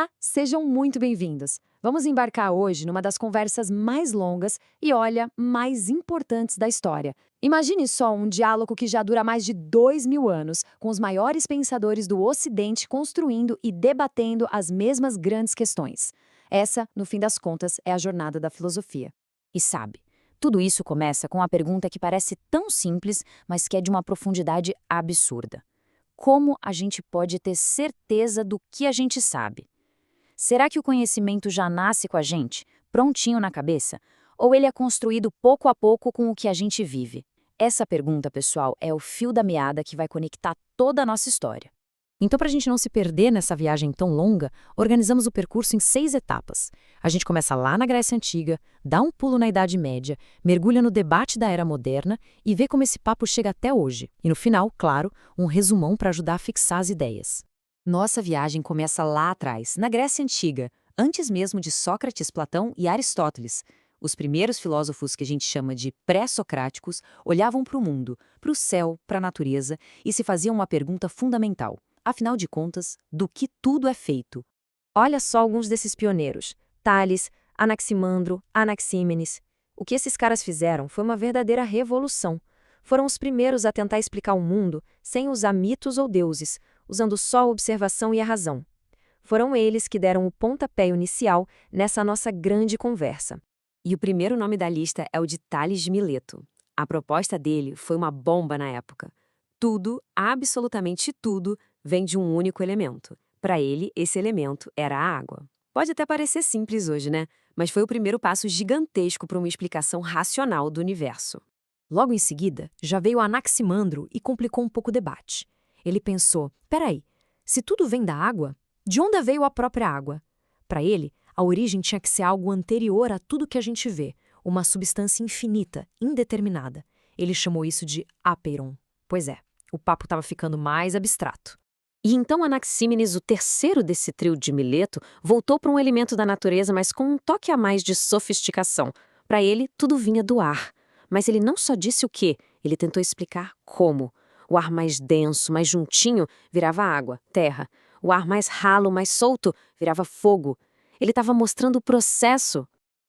Olá, sejam muito bem-vindos. Vamos embarcar hoje numa das conversas mais longas e, olha, mais importantes da história. Imagine só um diálogo que já dura mais de 2000 anos, com os maiores pensadores do Ocidente construindo e debatendo as mesmas grandes questões. Essa, no fim das contas, é a jornada da filosofia. E sabe, tudo isso começa com uma pergunta que parece tão simples, mas que é de uma profundidade absurda. Como a gente pode ter certeza do que a gente sabe? Será que o conhecimento já nasce com a gente, prontinho na cabeça? Ou ele é construído pouco a pouco com o que a gente vive? Essa pergunta, pessoal, é o fio da meada que vai conectar toda a nossa história. Então, para a gente não se perder nessa viagem tão longa, organizamos o percurso em 6 etapas. A gente começa lá na Grécia Antiga, dá um pulo na Idade Média, mergulha no debate da Era Moderna e vê como esse papo chega até hoje. E no final, claro, um resumão para ajudar a fixar as ideias. Nossa viagem começa lá atrás, na Grécia Antiga, antes mesmo de Sócrates, Platão e Aristóteles. Os primeiros filósofos que a gente chama de pré-socráticos olhavam para o mundo, para o céu, para a natureza e se faziam uma pergunta fundamental. Afinal de contas, do que tudo é feito? Olha só alguns desses pioneiros: Tales, Anaximandro, Anaxímenes. O que esses caras fizeram foi uma verdadeira revolução. Foram os primeiros a tentar explicar o mundo sem usar mitos ou deuses, usando só a observação e a razão. Foram eles que deram o pontapé inicial nessa nossa grande conversa. E o primeiro nome da lista é o de Tales de Mileto. A proposta dele foi uma bomba na época. Tudo, absolutamente tudo, vem de um único elemento. Para ele, esse elemento era a água. Pode até parecer simples hoje, né? Mas foi o primeiro passo gigantesco para uma explicação racional do universo. Logo em seguida, já veio Anaximandro e complicou um pouco o debate. Ele pensou, peraí, se tudo vem da água, de onde veio a própria água? Para ele, a origem tinha que ser algo anterior a tudo que a gente vê, uma substância infinita, indeterminada. Ele chamou isso de apeiron. Pois é, o papo estava ficando mais abstrato. E então Anaxímenes, o terceiro desse trio de Mileto, voltou para um elemento da natureza, mas com um toque a mais de sofisticação. Para ele, tudo vinha do ar. Mas ele não só disse o quê, ele tentou explicar como. O ar mais denso, mais juntinho, virava água, terra. O ar mais ralo, mais solto, virava fogo. Ele estava mostrando o processo.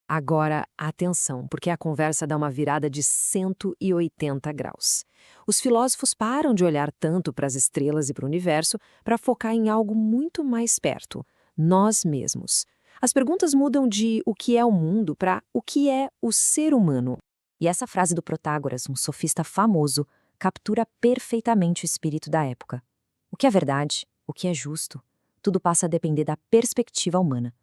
Agora, atenção, porque a conversa dá uma virada de 180 graus. Os filósofos param de olhar tanto para as estrelas e para o universo para focar em algo muito mais perto, nós mesmos. As perguntas mudam de o que é o mundo para o que é o ser humano. E essa frase do Protágoras, um sofista famoso, captura perfeitamente o espírito da época. O que é verdade, o que é justo, tudo passa a depender da perspectiva humana.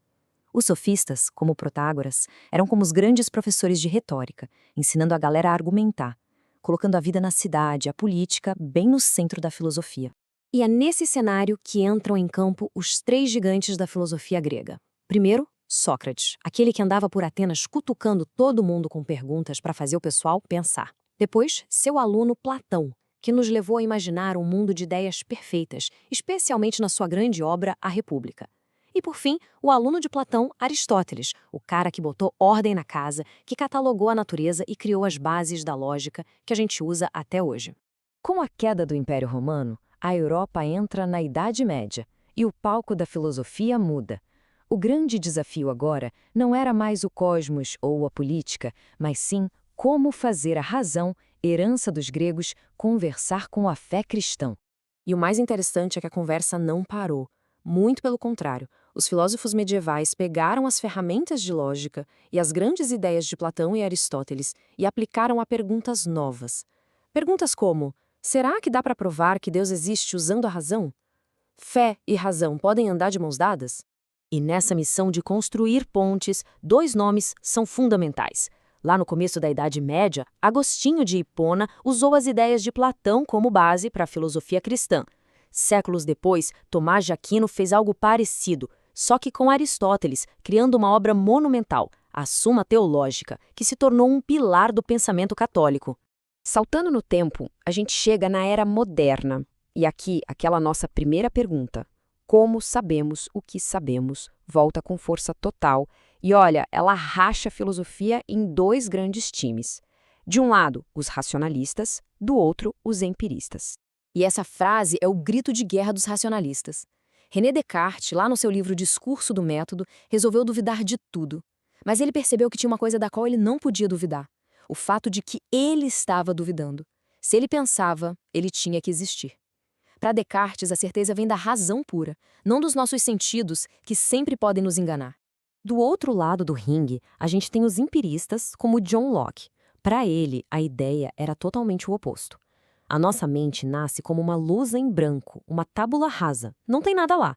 Os sofistas, como Protágoras, eram como os grandes professores de retórica, ensinando a galera a argumentar, colocando a vida na cidade, a política, bem no centro da filosofia. E é nesse cenário que entram em campo os 3 gigantes da filosofia grega. Primeiro, Sócrates, aquele que andava por Atenas cutucando todo mundo com perguntas para fazer o pessoal pensar. Depois, seu aluno Platão, que nos levou a imaginar um mundo de ideias perfeitas, especialmente na sua grande obra A República. E, por fim, o aluno de Platão, Aristóteles, o cara que botou ordem na casa, que catalogou a natureza e criou as bases da lógica que a gente usa até hoje. Com a queda do Império Romano, a Europa entra na Idade Média e o palco da filosofia muda. O grande desafio agora não era mais o cosmos ou a política, mas sim como fazer a razão, herança dos gregos, conversar com a fé cristã. E o mais interessante é que a conversa não parou. Muito pelo contrário, os filósofos medievais pegaram as ferramentas de lógica e as grandes ideias de Platão e Aristóteles e aplicaram a perguntas novas. Perguntas como: será que dá para provar que Deus existe usando a razão? Fé e razão podem andar de mãos dadas? E nessa missão de construir pontes, 2 nomes são fundamentais. Lá no começo da Idade Média, Agostinho de Hipona usou as ideias de Platão como base para a filosofia cristã. Séculos depois, Tomás de Aquino fez algo parecido, só que com Aristóteles, criando uma obra monumental, a Suma Teológica, que se tornou um pilar do pensamento católico. Saltando no tempo, a gente chega na Era Moderna. E aqui, aquela nossa primeira pergunta: como sabemos o que sabemos? Volta com força total. E olha, ela racha a filosofia em 2 grandes times. De um lado, os racionalistas, do outro, os empiristas. E essa frase é o grito de guerra dos racionalistas. René Descartes, lá no seu livro Discurso do Método, resolveu duvidar de tudo. Mas ele percebeu que tinha uma coisa da qual ele não podia duvidar: o fato de que ele estava duvidando. Se ele pensava, ele tinha que existir. Para Descartes, a certeza vem da razão pura, não dos nossos sentidos, que sempre podem nos enganar. Do outro lado do ringue, a gente tem os empiristas, como John Locke. Para ele, a ideia era totalmente o oposto. A nossa mente nasce como uma lousa em branco, uma tábula rasa. Não tem nada lá.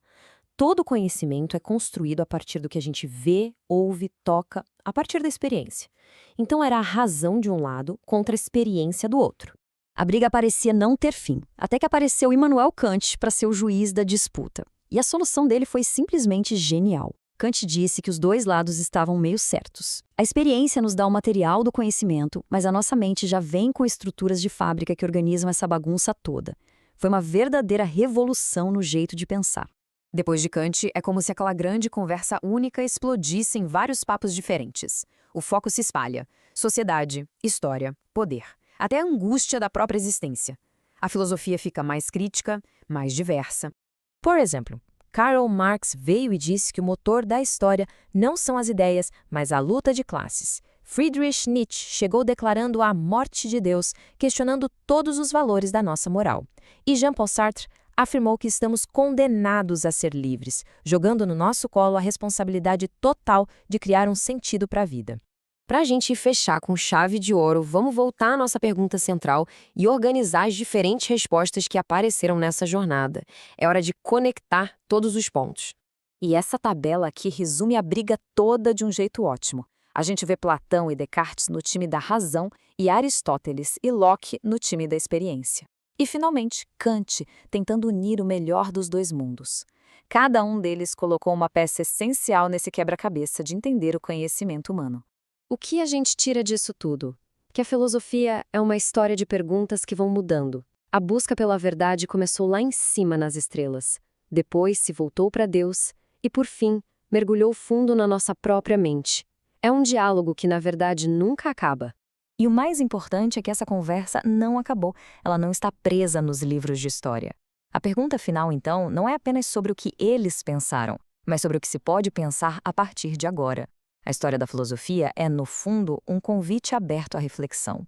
Todo conhecimento é construído a partir do que a gente vê, ouve, toca, a partir da experiência. Então era a razão de um lado contra a experiência do outro. A briga parecia não ter fim, até que apareceu Immanuel Kant para ser o juiz da disputa. E a solução dele foi simplesmente genial. Kant disse que os dois lados estavam meio certos. A experiência nos dá o material do conhecimento, mas a nossa mente já vem com estruturas de fábrica que organizam essa bagunça toda. Foi uma verdadeira revolução no jeito de pensar. Depois de Kant, é como se aquela grande conversa única explodisse em vários papos diferentes. O foco se espalha: sociedade, história, poder, até a angústia da própria existência. A filosofia fica mais crítica, mais diversa. Por exemplo, Karl Marx veio e disse que o motor da história não são as ideias, mas a luta de classes. Friedrich Nietzsche chegou declarando a morte de Deus, questionando todos os valores da nossa moral. E Jean-Paul Sartre afirmou que estamos condenados a ser livres, jogando no nosso colo a responsabilidade total de criar um sentido para a vida. Para a gente fechar com chave de ouro, vamos voltar à nossa pergunta central e organizar as diferentes respostas que apareceram nessa jornada. É hora de conectar todos os pontos. E essa tabela aqui resume a briga toda de um jeito ótimo. A gente vê Platão e Descartes no time da razão e Aristóteles e Locke no time da experiência. E, finalmente, Kant, tentando unir o melhor dos dois mundos. Cada um deles colocou uma peça essencial nesse quebra-cabeça de entender o conhecimento humano. O que a gente tira disso tudo? Que a filosofia é uma história de perguntas que vão mudando. A busca pela verdade começou lá em cima nas estrelas. Depois se voltou para Deus e, por fim, mergulhou fundo na nossa própria mente. É um diálogo que, na verdade, nunca acaba. E o mais importante é que essa conversa não acabou. Ela não está presa nos livros de história. A pergunta final, então, não é apenas sobre o que eles pensaram, mas sobre o que se pode pensar a partir de agora. A história da filosofia é, no fundo, um convite aberto à reflexão.